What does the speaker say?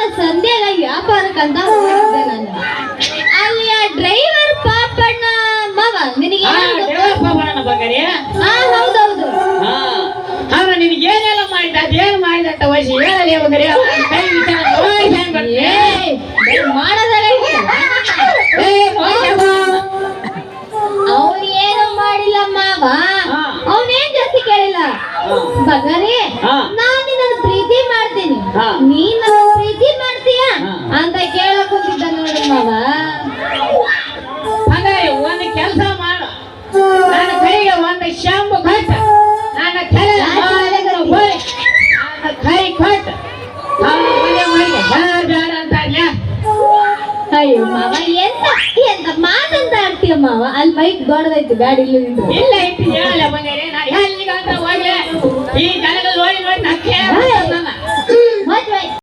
ಮುಂಜಾನೆ ಸಂಧ್ಯಾಗ ವ್ಯಾಪಾರಕ್ಕಂತ ಹೋಗಿದ್ದೆ ನಾನು. ಅಲ್ಲಿ ಆ ಡ್ರೈವರ್ ಪಾಪಣ್ಣ ಮಾವ ನಿನಗೆ ಹೌದೌದು ನಿನಗೆ ಏನೆಲ್ಲ ಮಾಡಿದ ಅದೇನು ಮಾಡಿದಂತ ವಯಸ್ಸು ಹೇಳಲಿ ಅವ್ರು ಏನು ಮಾಡಿಲ್ಲ ಮಾವ, ಅವನೇನ್ ಜಾಸ್ತಿ ಕೇಳಿಲ್ಲ. ಬಗರೆ ನಾನ್ ನಿನ್ನ ಪ್ರೀತಿ ಮಾಡ್ತೀನಿ, ನೀನ್ ನನ್ನ ಪ್ರೀತಿ ಮಾಡ್ತೀಯ ಅಂತ ಕೇಳಕ್ ಹೋಗಿದ್ದ ನೋಡು ಮಾವ. ಹಾಗಾದ್ರೆ ಒಂದು ಕೆಲಸ ಮಾಡು, ನನ್ನ ಕೈಗೆ ಒಂದು ಶಾಂಪು ಕಟ್ಟ, ನನ್ನ ಕೈ ಕೊಟ್ಟು ಬೇಡ ಅಂತ ಅಯ್ಯೋ ಮಾವ, ಎಂತ ಎಂತ ಮಾತಂತ ಆಡ್ತೀಯ ಮಾವ. ಅಲ್ಲಿ ಮೈಕ್ ದೊಡ್ಡದೈತಿ, ಬ್ಯಾಡ ಇಲ್ಲ ಇಲ್ಲ ಇಟ್ಟು ಹೇಳಲ್ಲ ಬಂಗಾರಿ. ನಾನು ಹೇಳಿಗಂತ ಹೋಗ್ಲೆ ಈ ಜನ